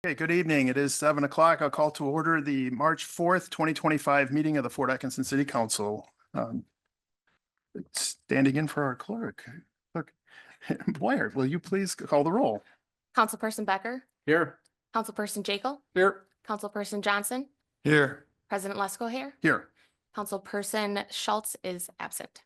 Okay, good evening. It is 7 o'clock. I'll call to order the March 4th, 2025 meeting of the Fort Atkinson City Council. Standing in for our clerk. Boyer, will you please call the roll? Councilperson Becker, Here. Councilperson Jekyll, Here. Councilperson Johnson, Here. President Lesko here. Here. Councilperson Schultz is absent.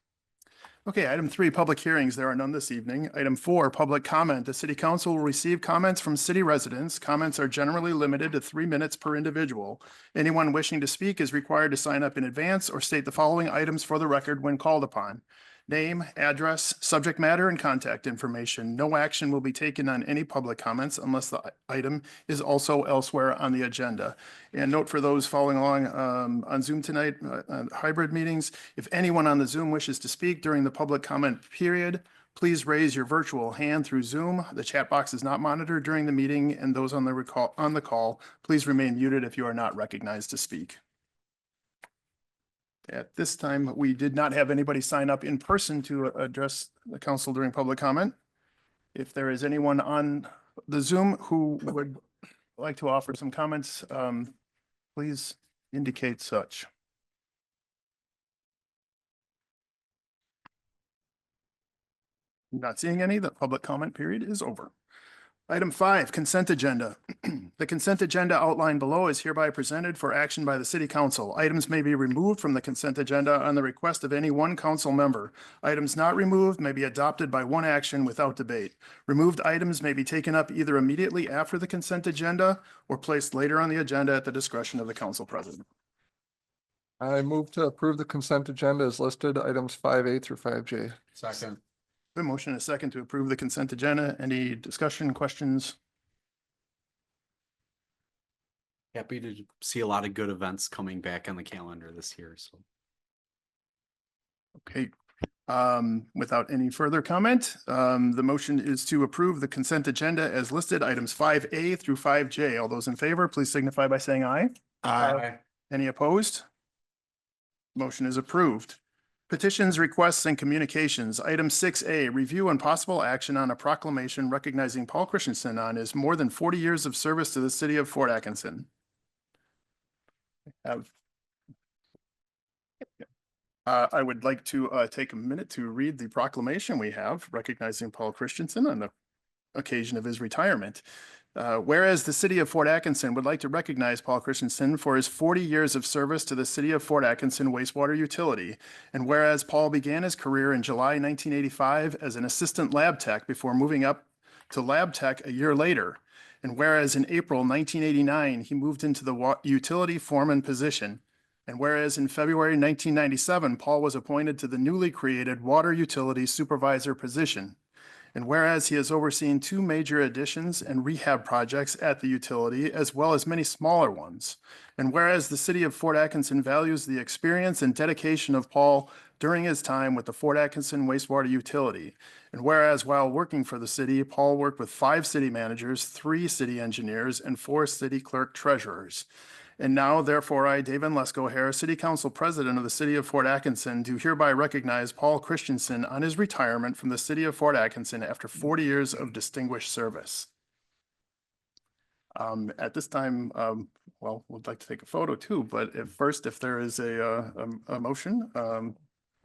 Okay, item 3, public hearings. There are none this evening. Item 4, public comment. The city council will receive comments from city residents. Comments are generally limited to 3 minutes per individual. Anyone wishing to speak is required to sign up in advance or state the following items for the record when called upon: name, address, subject matter, and contact information. No action will be taken on any public comments unless the item is also elsewhere on the agenda. And note for those following along on Zoom tonight, hybrid meetings, if anyone on the Zoom wishes to speak during the public comment period, please raise your virtual hand through Zoom. The chat box is not monitored during the meeting, and those on the call, please remain muted if you are not recognized to speak. At this time, we did not have anybody sign up in person to address the council during public comment. If there is anyone on the Zoom who would like to offer some comments, please indicate such. Not seeing any. The public comment period is over. Item 5, consent agenda. The consent agenda outlined below is hereby presented for action by the city council. Items may be removed from the consent agenda on the request of any one council member. Items not removed may be adopted by one action without debate. Removed items may be taken up either immediately after the consent agenda or placed later on the agenda at the discretion of the council president. I move to approve the consent agenda as listed, items 5A through 5J. Second. A motion and a second to approve the consent agenda. Any discussion, questions? Happy to see a lot of good events coming back on the calendar this year, so. Okay. Without any further comment, the motion is to approve the consent agenda as listed, items 5A through 5J. All those in favor, please signify by saying aye. Aye. Any opposed? Motion is approved. Petitions, requests, and communications. Item 6A, review and possible action on a proclamation recognizing Paul Christensen on his more than 40 years of service to the city of Fort Atkinson. I would like to take a minute to read the proclamation we have recognizing Paul Christensen on the occasion of his retirement. Whereas the city of Fort Atkinson would like to recognize Paul Christensen for his 40 years of service to the city of Fort Atkinson wastewater utility, and whereas Paul began his career in July 1985 as an assistant lab tech before moving up to lab tech a year later, and whereas in April 1989 he moved into the utility foreman position, and whereas in February 1997 Paul was appointed to the newly created water utility supervisor position. And whereas he has overseen 2 major additions and rehab projects at the utility, as well as many smaller ones. And whereas the city of Fort Atkinson values the experience and dedication of Paul during his time with the Fort Atkinson wastewater utility. And whereas while working for the city, Paul worked with 5 city managers, 3 city engineers, and 4 city clerk treasurers. And now, therefore, I, David Lesko, City Council President of the City of Fort Atkinson, do hereby recognize Paul Christensen on his retirement from the City of Fort Atkinson after 40 years of distinguished service. At this time, well, we'd like to take a photo too, but if there is a motion. I'll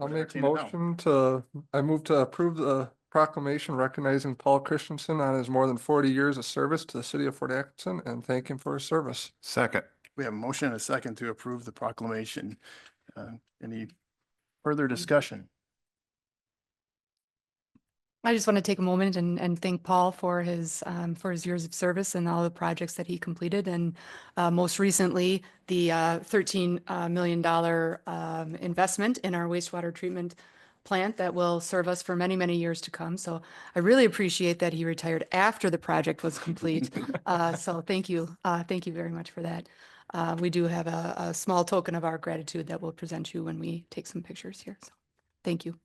make a motion to, I move to approve the proclamation recognizing Paul Christensen on his more than 40 years of service to the city of Fort Atkinson and thank him for his service. Second. We have a motion and a second to approve the proclamation. Any further discussion? I just want to take a moment and thank Paul for his years of service and all the projects that he completed. And most recently, the $13 million investment in our wastewater treatment plant that will serve us for many, many years to come. So I really appreciate that he retired after the project was complete. So thank you. Thank you very much for that. We do have a small token of our gratitude that we'll present you when we take some pictures here. So thank you.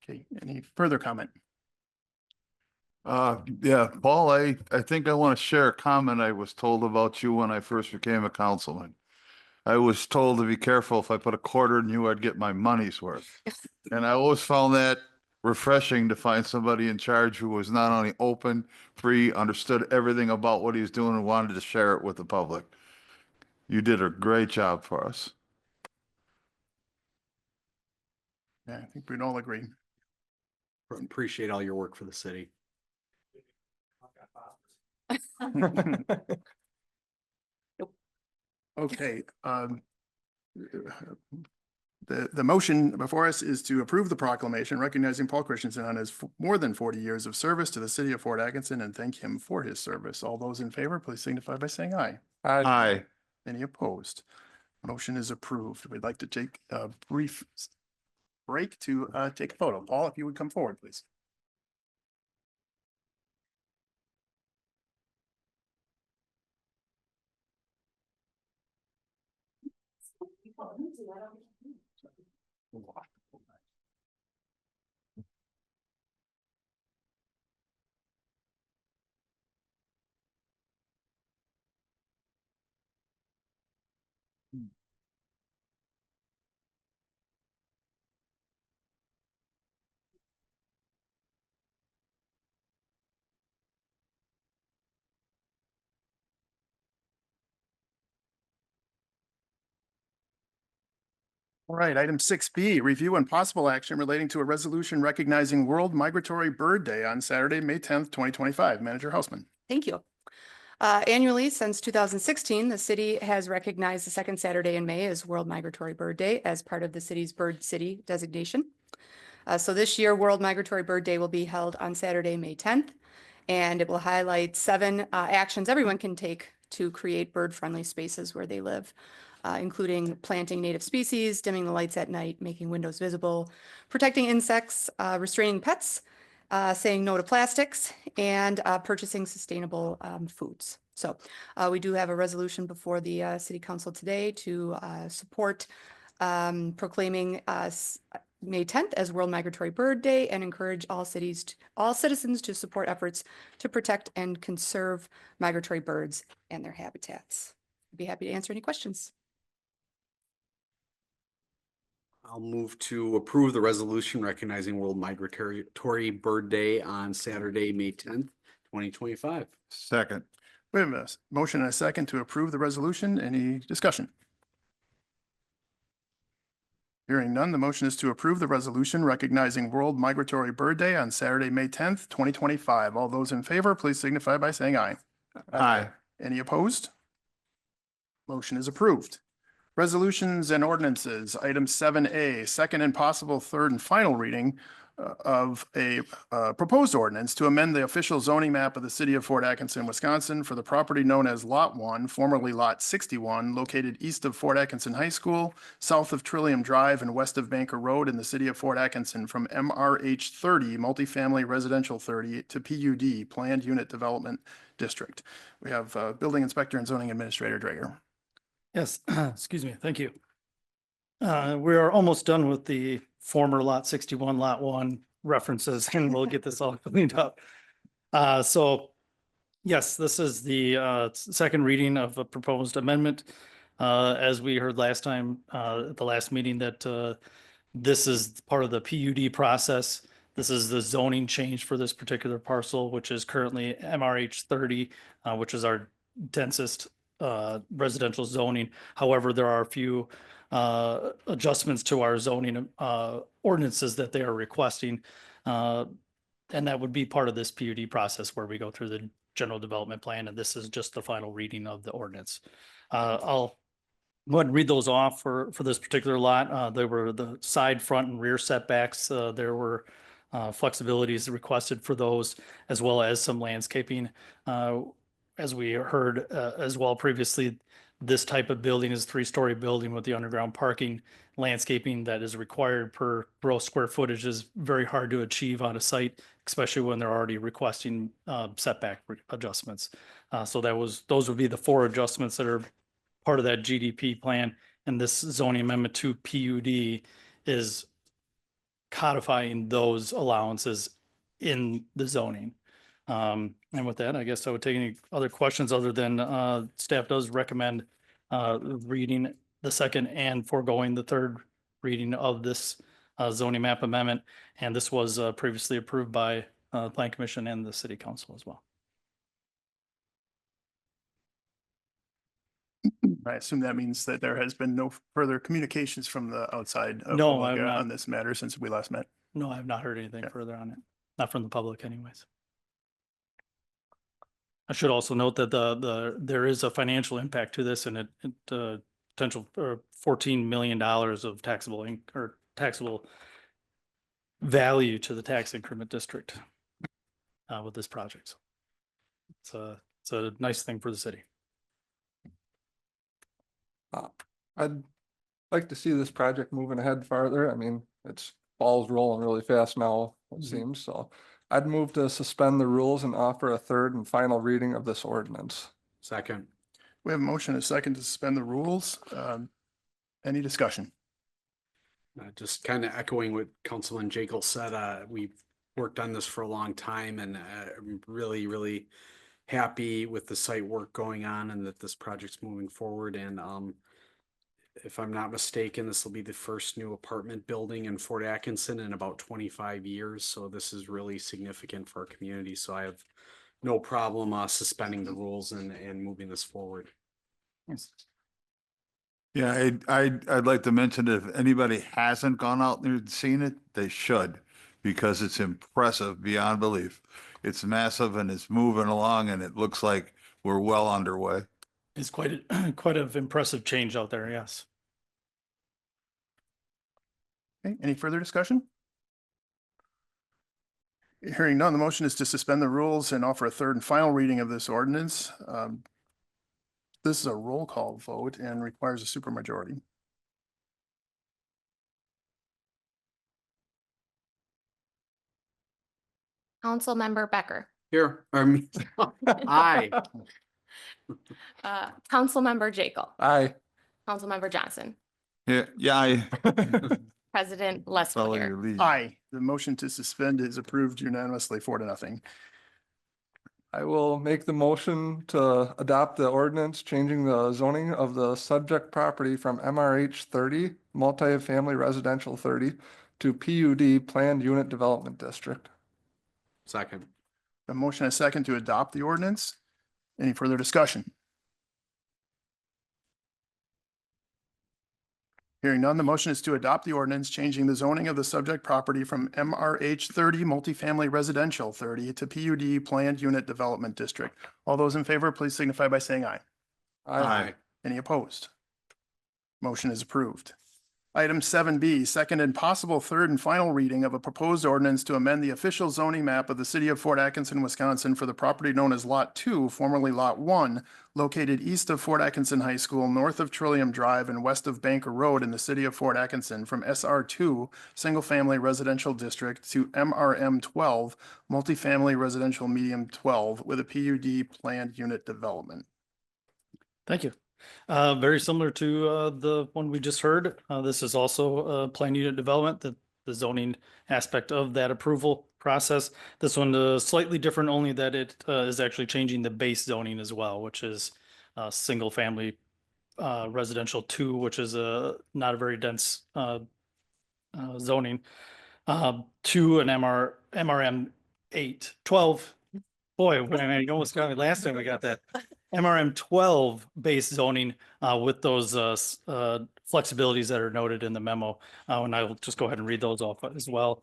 Okay, any further comment? Yeah, Paul, I think I want to share a comment I was told about you when I first became a councilman. I was told to be careful if I put a quarter in you, I'd get my money's worth. And I always found that refreshing to find somebody in charge who was not only open, free, understood everything about what he was doing and wanted to share it with the public. You did a great job for us. Yeah, I think we'd all agree. Appreciate all your work for the city. Okay, the motion before us is to approve the proclamation recognizing Paul Christensen on his more than 40 years of service to the city of Fort Atkinson and thank him for his service. All those in favor, please signify by saying aye. Aye. Any opposed? Motion is approved. We'd like to take a brief break to take a photo. Paul, if you would come forward, please. All right, item 6B, review and possible action relating to a resolution recognizing World Migratory Bird Day on Saturday, May 10th, 2025. Manager Hausman. Thank you. Annually, since 2016, the city has recognized the second Saturday in May as World Migratory Bird Day as part of the city's Bird City designation. So this year, World Migratory Bird Day will be held on Saturday, May 10th, and it will highlight 7 actions everyone can take to create bird-friendly spaces where they live, including planting native species, dimming the lights at night, making windows visible, protecting insects, restraining pets, saying no to plastics, and purchasing sustainable foods. So we do have a resolution before the City Council today to support proclaiming May 10th as World Migratory Bird Day and encourage all citizens to support efforts to protect and conserve migratory birds and their habitats. I'd be happy to answer any questions. I'll move to approve the resolution recognizing World Migratory Bird Day on Saturday, May 10th, 2025. Second. We have a motion and a second to approve the resolution. Any discussion? Hearing none, the motion is to approve the resolution recognizing World Migratory Bird Day on Saturday, May 10th, 2025. All those in favor, please signify by saying aye. Aye. Any opposed? Motion is approved. Resolutions and ordinances, item 7A, second and possible third and final reading of a proposed ordinance to amend the official zoning map of the city of Fort Atkinson, Wisconsin for the property known as Lot 1, formerly Lot 61, located east of Fort Atkinson High School, south of Trillium Drive and west of Banker Road in the city of Fort Atkinson from MRH 30, multifamily residential 30 to PUD, Planned Unit Development District. We have Building Inspector and Zoning Administrator Drager. Yes, excuse me. Thank you. We are almost done with the former Lot 61, Lot 1 references, and we'll get this all cleaned up. So yes, this is the second reading of a proposed amendment. As we heard last time at the last meeting that this is part of the PUD process. This is the zoning change for this particular parcel, which is currently MRH 30, which is our densest residential zoning. However, there are a few adjustments to our zoning ordinances that they are requesting. And that would be part of this PUD process where we go through the general development plan. And this is just the final reading of the ordinance. I'll go ahead and read those off for this particular lot. There were the side, front and rear setbacks. There were flexibilities requested for those, as well as some landscaping. As we heard as well previously, this type of building is a 3-story building with the underground parking. Landscaping that is required per gross square footage is very hard to achieve on a site, especially when they're already requesting setback adjustments. So those would be the 4 adjustments that are part of that GDP plan. And this zoning amendment to PUD is codifying those allowances in the zoning. And with that, I guess I would take any other questions other than staff does recommend reading the second and foregoing the third reading of this zoning map amendment. And this was previously approved by the Plan Commission and the City Council as well. I assume that means that there has been no further communications from the outside of No, public, I've not. on this matter since we last met. No, I have not heard anything Okay. further on it, not from the public anyways. I should also note that there is a financial impact to this, and it potential $14 million of taxable value to the tax increment district with this project. So it's a nice thing for the city. I'd like to see this project moving ahead farther. I mean, it's ball's rolling really fast now, it seems, so. I'd move to suspend the rules and offer a third and final reading of this ordinance. Second. We have a motion and a second to suspend the rules. Any discussion? Just kind of echoing what Councilman Jekyll said, we've worked on this for a long time, and I'm really, really happy with the site work going on and that this project's moving forward. And if I'm not mistaken, this will be the first new apartment building in Fort Atkinson in about 25 years. So this is really significant for our community. So I have no problem suspending the rules and moving this forward. Yeah, I'd like to mention that if anybody hasn't gone out there and seen it, they should, because it's impressive beyond belief. It's massive and it's moving along and it looks like we're well underway. It's quite an impressive change out there. Yes. Okay, any further discussion? Hearing none, the motion is to suspend the rules and offer a third and final reading of this ordinance. This is a roll call vote and requires a supermajority. Councilmember Becker, Here, aye. Councilmember Jekyll, Aye. Councilmember Johnson, Yeah, President Lesko follow here. your lead. Aye, the motion to suspend is approved unanimously 4-0. I will make the motion to adopt the ordinance changing the zoning of the subject property from MRH 30, multifamily residential 30, to PUD, Planned Unit Development District. Second. A motion and a second to adopt the ordinance. Any further discussion? Hearing none, the motion is to adopt the ordinance changing the zoning of the subject property from MRH 30 multifamily residential 30 to PUD Planned Unit Development District. All those in favor, please signify by saying aye. Aye. Any opposed? Motion is approved. Item 7B, second and possible third and final reading of a proposed ordinance to amend the official zoning map of the city of Fort Atkinson, Wisconsin for the property known as Lot 2, formerly Lot 1, located east of Fort Atkinson High School, north of Trillium Drive, and west of Banker Road in the city of Fort Atkinson from SR2, Single Family Residential District, to MRM 12, Multifamily Residential Medium 12, with a PUD Planned Unit Development. Thank you. Very similar to the one we just heard. This is also planned unit development, the zoning aspect of that approval process. This one slightly different, only that it is actually changing the base zoning as well, which is single family residential 2, which is not a very dense zoning, to an MRM 12. Boy, you almost got me last time we got that. MRM 12 base zoning with those flexibilities that are noted in the memo. And I will just go ahead and read those off as well.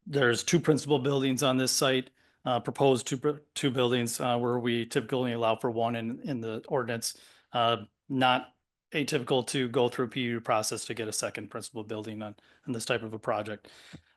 There's 2 principal buildings on this site, proposed two buildings where we typically allow for 1 in the ordinance. Not atypical to go through a PUD process to get a second principal building on this type of a project.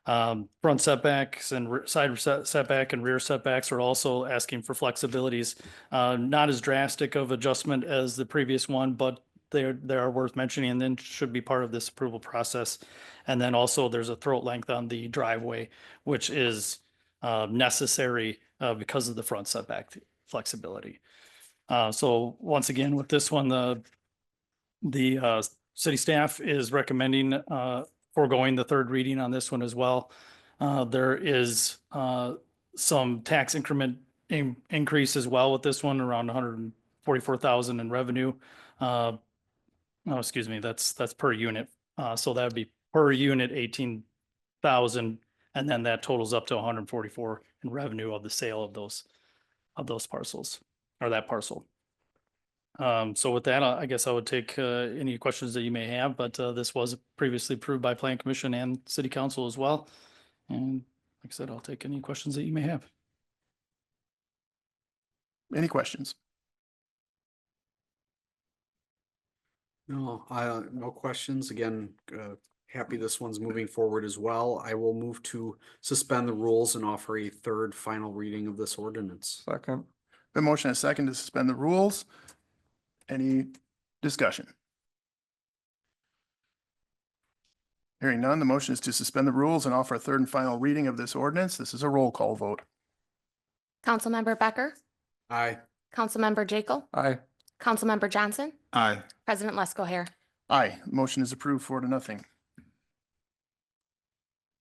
Front setbacks and side setback and rear setbacks are also asking for flexibilities. Not as drastic of adjustment as the previous one, but they are worth mentioning and then should be part of this approval process. And then also there's a throat length on the driveway, which is necessary because of the front setback flexibility. So once again, with this one, the city staff is recommending foregoing the third reading on this one as well. There is some tax increment increase as well with this one, around 144,000 in revenue. Oh, excuse me, that's per unit. So that would be per unit 18,000, and then that totals up to 144 in revenue of the sale of those parcels, or that parcel. So with that, I guess I would take any questions that you may have, but this was previously approved by Plan Commission and City Council as well. And like I said, I'll take any questions that you may have. Any questions? No, no questions. Again, happy this one's moving forward as well. I will move to suspend the rules and offer a third final reading of this ordinance. Second. The motion and second to suspend the rules. Any discussion? Hearing none, the motion is to suspend the rules and offer a third and final reading of this ordinance. This is a roll call vote. Councilmember Becker, Aye. Councilmember Jekyll, Aye. Councilmember Johnson, Aye. President Lesko. Aye, motion is approved 4-0.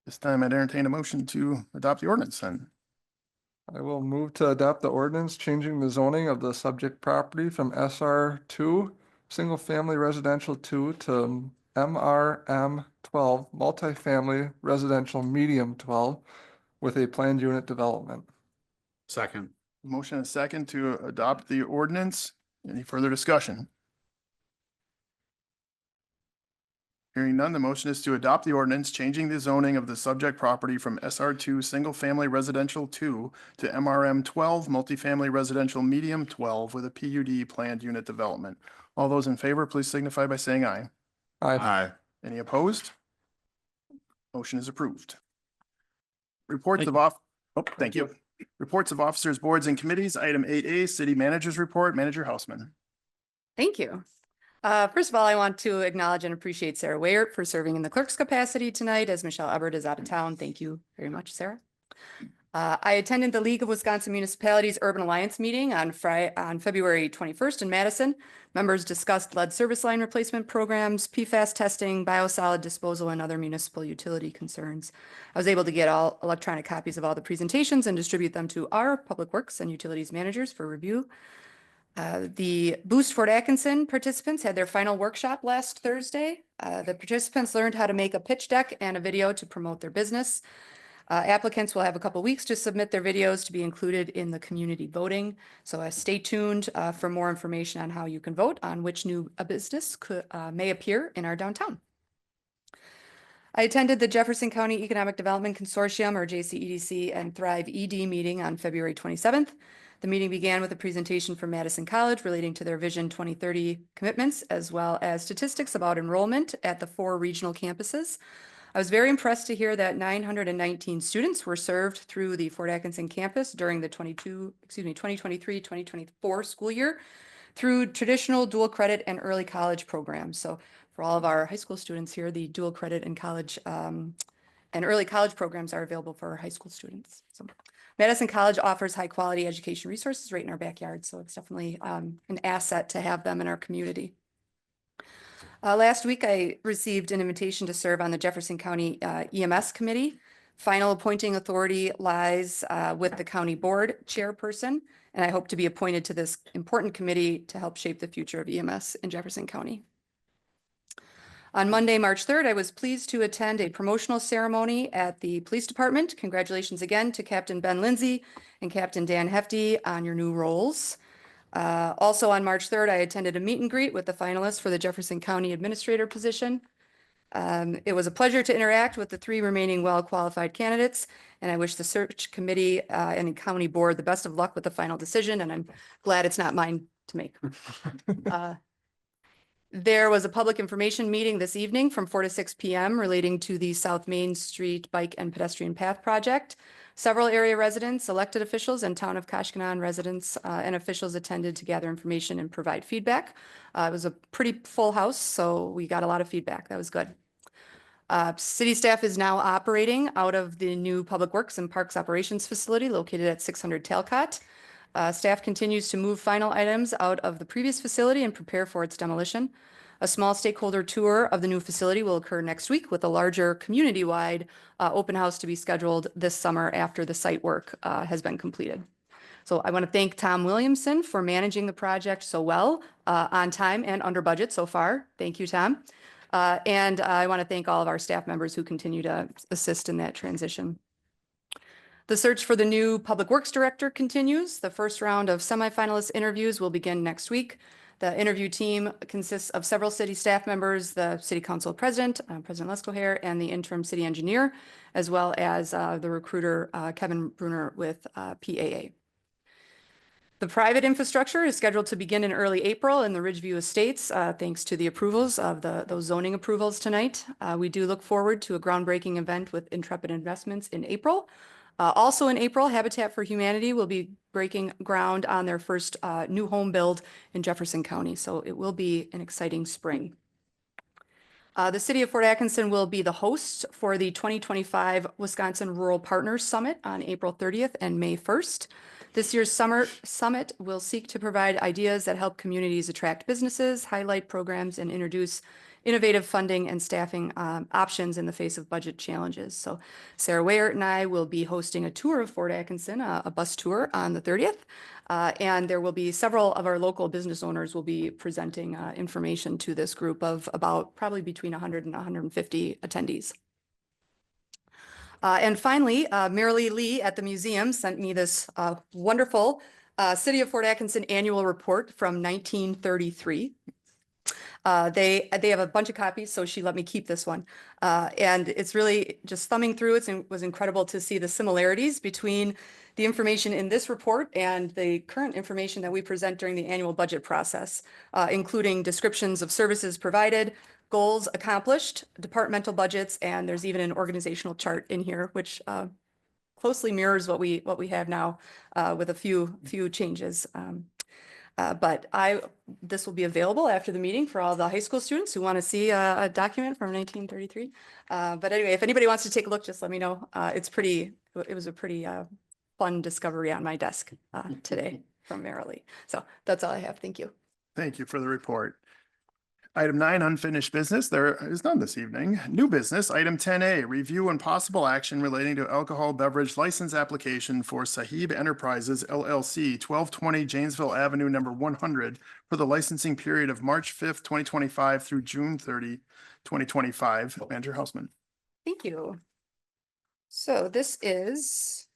This time I'd entertain a motion to adopt the ordinance then. I will move to adopt the ordinance changing the zoning of the subject property from SR two, single family residential two, to MRM 12, multifamily residential medium 12, with a planned unit development. Second. Motion and second to adopt the ordinance. Any further discussion? Hearing none, the motion is to adopt the ordinance changing the zoning of the subject property from SR two, single family residential two, to MRM 12, multifamily residential medium 12, with a PUD planned unit development. All those in favor, please signify by saying aye. Aye. Aye. Any opposed? Motion is approved. Reports Thank of thank you. Reports of officers, boards, and committees. Item 8A, City Manager's Report. Manager Hausman. Thank you. First of all, I want to acknowledge and appreciate Sarah Wayert for serving in the clerk's capacity tonight as Michelle Ebbert is out of town. Thank you very much, Sarah. I attended the League of Wisconsin Municipalities Urban Alliance meeting on February 21st in Madison. Members discussed lead service line replacement programs, PFAS testing, biosolid disposal, and other municipal utility concerns. I was able to get all electronic copies of all the presentations and distribute them to our public works and utilities managers for review. The Boost Fort Atkinson participants had their final workshop last Thursday. The participants learned how to make a pitch deck and a video to promote their business. Applicants will have a couple weeks to submit their videos to be included in the community voting. So stay tuned for more information on how you can vote on which new business may appear in our downtown. I attended the Jefferson County Economic Development Consortium, or JCEDC, and Thrive ED meeting on February 27th. The meeting began with a presentation from Madison College relating to their Vision 2030 commitments, as well as statistics about enrollment at the 4 regional campuses. I was very impressed to hear that 919 students were served through the Fort Atkinson campus during the 2023-2024 school year through traditional dual credit and early college programs. So for all of our high school students here, the dual credit and college and early college programs are available for our high school students. So Madison College offers high quality education resources right in our backyard. So it's definitely an asset to have them in our community. Last week, I received an invitation to serve on the Jefferson County EMS Committee. Final appointing authority lies with the county board chairperson, and I hope to be appointed to this important committee to help shape the future of EMS in Jefferson County. On Monday, March 3rd, I was pleased to attend a promotional ceremony at the police department. Congratulations again to Captain Ben Lindsay and Captain Dan Hefty on your new roles. Also on March 3rd, I attended a meet and greet with the finalists for the Jefferson County Administrator position. It was a pleasure to interact with the 3 remaining well-qualified candidates, and I wish the search committee and the county board the best of luck with the final decision, and I'm glad it's not mine to make. There was a public information meeting this evening from 4 to 6 p.m. relating to the South Main Street Bike and Pedestrian Path Project. Several area residents, elected officials, and town of Koshkonong residents and officials attended to gather information and provide feedback. It was a pretty full house, so we got a lot of feedback. That was good. City staff is now operating out of the new Public Works and Parks Operations Facility located at 600 Talcott. Staff continues to move final items out of the previous facility and prepare for its demolition. A small stakeholder tour of the new facility will occur next week with a larger community-wide open house to be scheduled this summer after the site work has been completed. So I want to thank Tom Williamson for managing the project so well, on time and under budget so far. Thank you, Tom. And I want to thank all of our staff members who continue to assist in that transition. The search for the new Public Works Director continues. The first round of semifinalist interviews will begin next week. The interview team consists of several city staff members, the City Council President, President Lesko, and the interim city engineer, as well as the recruiter, Kevin Bruner with PAA. The private infrastructure is scheduled to begin in early April in the Ridgeview Estates, thanks to the approvals of those zoning approvals tonight. We do look forward to a groundbreaking event with Intrepid Investments in April. Also in April, Habitat for Humanity will be breaking ground on their first new home build in Jefferson County, so it will be an exciting spring. The city of Fort Atkinson will be the host for the 2025 Wisconsin Rural Partners Summit on April 30th and May 1st. This year's summer summit will seek to provide ideas that help communities attract businesses, highlight programs, and introduce innovative funding and staffing options in the face of budget challenges. So Sarah Wayert and I will be hosting a tour of Fort Atkinson, a bus tour on the 30th. And there will be several of our local business owners will be presenting information to this group of about probably between 100 and 150 attendees. And finally, Marilee Lee at the museum sent me this wonderful City of Fort Atkinson annual report from 1933. They have a bunch of copies, so she let me keep this one. And it's really just thumbing through it. It was incredible to see the similarities between the information in this report and the current information that we present during the annual budget process, including descriptions of services provided, goals accomplished, departmental budgets, and there's even an organizational chart in here, which closely mirrors what we have now with a few changes. But this will be available after the meeting for all the high school students who want to see a document from 1933. But anyway, if anybody wants to take a look, just let me know. It was a pretty fun discovery on my desk today from Marilee. So that's all I have. Thank you. Thank you for the report. Item 9, unfinished business. There is none this evening. New business, item 10A, review and possible action relating to alcohol beverage license application for Sahib Enterprises LLC, 1220 Janesville Avenue, number 100, for the licensing period of March 5th, 2025 through June 30, 2025. Manager Hausman. Thank you. So this is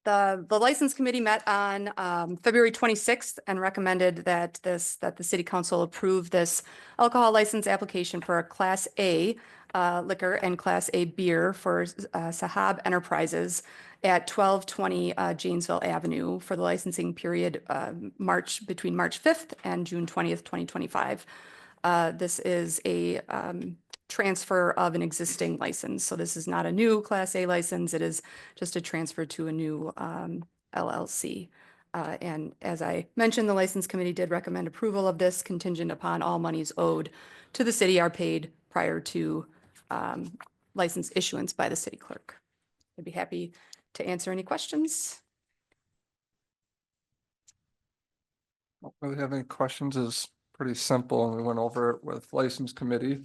the license committee met on February 26th and recommended that the city council approve this alcohol license application for a Class A liquor and Class A beer for Sahib Enterprises at 1220 Janesville Avenue for the licensing period between March 5th and June 20th, 2025. This is a transfer of an existing license. So this is not a new Class A license. It is just a transfer to a new LLC. And as I mentioned, the license committee did recommend approval of this contingent upon all monies owed to the city are paid prior to license issuance by the city clerk. I'd be happy to answer any questions. Don't really have any questions. It's pretty simple, and we went over it with license committee.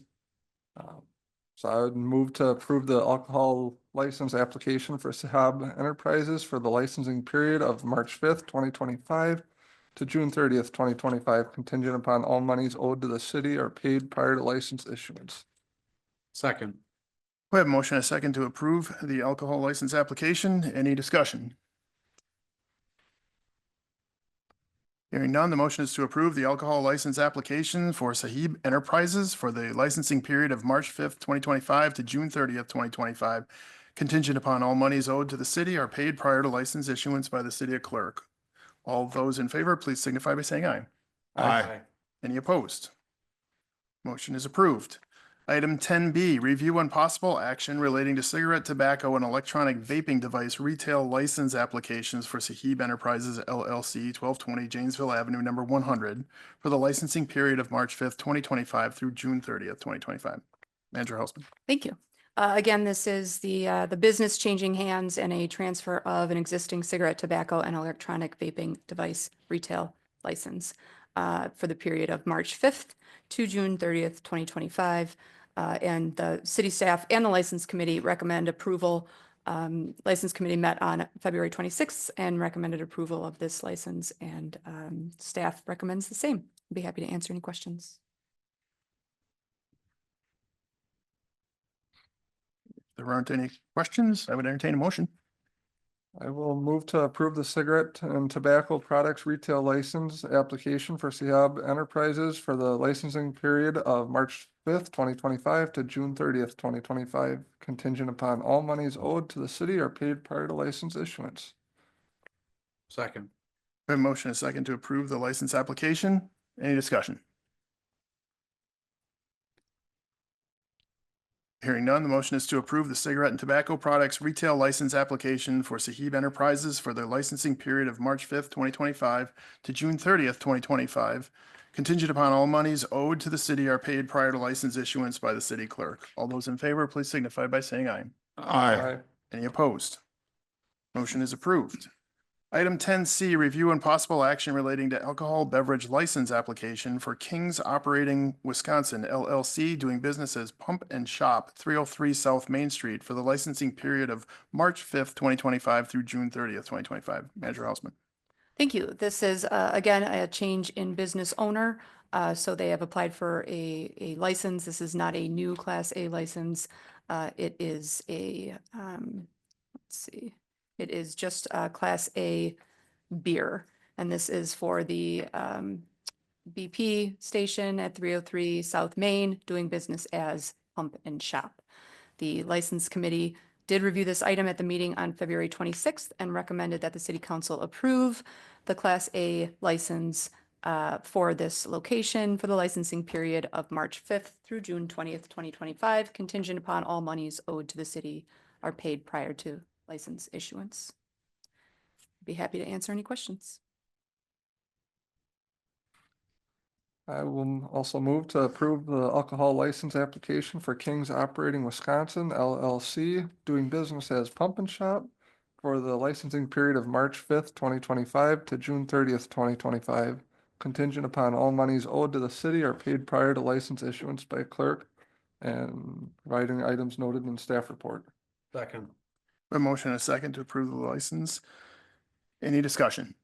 So I would move to approve the alcohol license application for Sahib Enterprises for the licensing period of March 5th, 2025 to June 30th, 2025, contingent upon all monies owed to the city are paid prior to license issuance. Second. We have a motion and a second to approve the alcohol license application. Any discussion? Hearing none, the motion is to approve the alcohol license application for Sahib Enterprises for the licensing period of March 5th, 2025 to June 30th, 2025, contingent upon all monies owed to the city are paid prior to license issuance by the city clerk. All those in favor, please signify by saying aye. Aye. Any opposed? Motion is approved. Item 10B, review and possible action relating to cigarette, tobacco, and electronic vaping device retail license applications for Sahib Enterprises LLC, 1220 Janesville Avenue, number 100, for the licensing period of March 5th, 2025 through June 30th, 2025. Manager Hausman. Thank you. Again, this is the business changing hands and a transfer of an existing cigarette, tobacco, and electronic vaping device retail license for the period of March 5th to June 30th, 2025. And the city staff and the license committee recommend approval. License committee met on February 26th and recommended approval of this license, and staff recommends the same. I'd be happy to answer any questions. There aren't any questions. I would entertain a motion. I will move to approve the cigarette and tobacco products retail license application for Sihab Enterprises for the licensing period of March 5th, 2025 to June 30th, 2025, contingent upon all monies owed to the city are paid prior to license issuance. Second. We have a motion and a second to approve the license application. Any discussion? Hearing none, the motion is to approve the cigarette and tobacco products retail license application for Sahib Enterprises for their licensing period of March 5th, 2025 to June 30th, 2025, contingent upon all monies owed to the city are paid prior to license issuance by the city clerk. All those in favor, please signify by saying aye. Aye. Any opposed? Motion is approved. Item 10C, review and possible action relating to alcohol beverage license application for King's Operating Wisconsin LLC doing business as Pump and Shop, 303 South Main Street for the licensing period of March 5th, 2025 through June 30th, 2025. Manager Hausman. Thank you. This is, again, a change in business owner. So they have applied for a license. This is not a new Class A license. It is a, let's see, it is just Class A beer. And this is for the BP station at 303 South Main, doing business as Pump and Shop. The License Committee did review this item at the meeting on February 26th and recommended that the City Council approve the Class A license for this location for the licensing period of March 5th through June 20th, 2025, contingent upon all monies owed to the city are paid prior to license issuance. Be happy to answer any questions. I will also move to approve the alcohol license application for King's Operating Wisconsin LLC, doing business as Pump and Shop for the licensing period of March 5th, 2025 to June 30th, 2025, contingent upon all monies owed to the city are paid prior to license issuance by clerk and providing items noted in staff report. Second. A motion and a second to approve the license. Any discussion?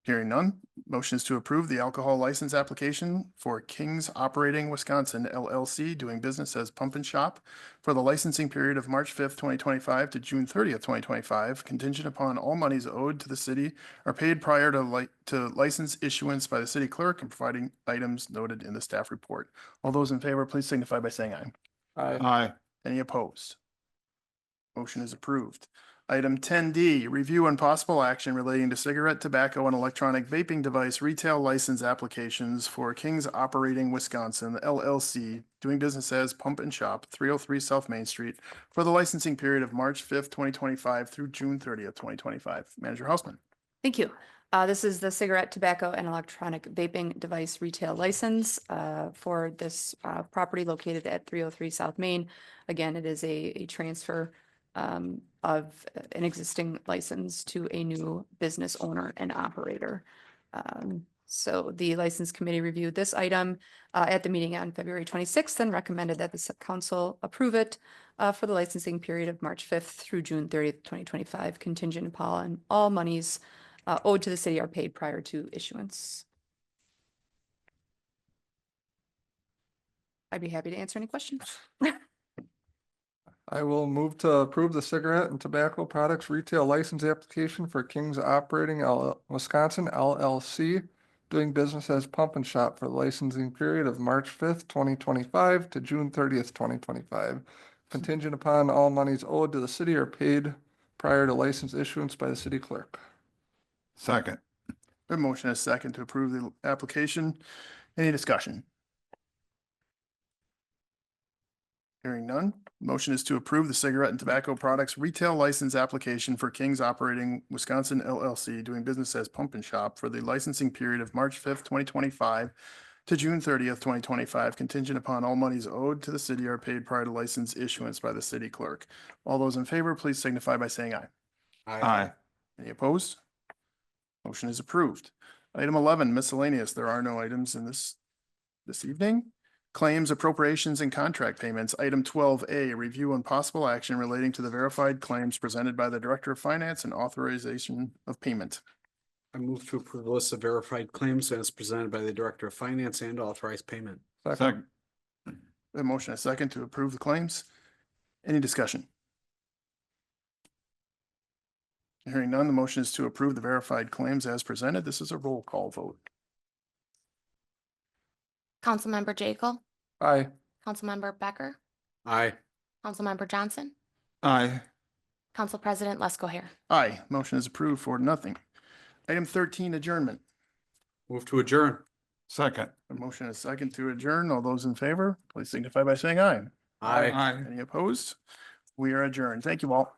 Hearing none, motion is to approve the alcohol license application for King's Operating Wisconsin LLC doing business as Pump and Shop for the licensing period of March 5th, 2025 to June 30th, 2025, contingent upon all monies owed to the city are paid prior to license issuance by the city clerk and providing items noted in the staff report. All those in favor, please signify by saying aye. Aye. Any opposed? Motion is approved. Item 10D, review and possible action relating to cigarette, tobacco, and electronic vaping device retail license applications for King's Operating Wisconsin LLC, doing business as Pump and Shop, 303 South Main Street, for the licensing period of March 5th, 2025 through June 30th, 2025. Manager Hausman. Thank you. This is the cigarette, tobacco, and electronic vaping device retail license for this property located at 303 South Main. Again, it is a transfer of an existing license to a new business owner and operator. So the License Committee reviewed this item at the meeting on February 26th and recommended that the council approve it for the licensing period of March 5th through June 30th, 2025, contingent upon all monies owed to the city are paid prior to issuance. I'd be happy to answer any questions. I will move to approve the cigarette and tobacco products retail license application for King's Operating Wisconsin LLC, doing business as Pump and Shop for the licensing period of March 5th, 2025 to June 30th, 2025, contingent upon all monies owed to the city are paid prior to license issuance by the city clerk. Second. A motion is second to approve the application. Any discussion? Hearing none, motion is to approve the cigarette and tobacco products retail license application for King's Operating Wisconsin LLC, doing business as Pump and Shop for the licensing period of March 5th, 2025 to June 30th, 2025, contingent upon all monies owed to the city are paid prior to license issuance by the city clerk. All those in favor, please signify by saying aye. Aye. Any opposed? Motion is approved. Item 11, miscellaneous. There are no items in this evening. Claims, appropriations, and contract payments. Item 12A, review and possible action relating to the verified claims presented by the Director of Finance and authorization of payment. I move to approve the list of verified claims as presented by the Director of Finance and authorize payment. Second. A motion and a second to approve the claims. Any discussion? Hearing none, the motion is to approve the verified claims as presented. This is a roll call vote. Councilmember Jekyll, Aye. Councilmember Becker, Aye. Councilmember Johnson, Aye. Council President Lesko Hair. Aye, motion is approved 4-0. Item 13, adjournment. Move to adjourn. Second. A motion and a second to adjourn. All those in favor, please signify by saying aye. Aye. Any opposed? We are adjourned. Thank you all.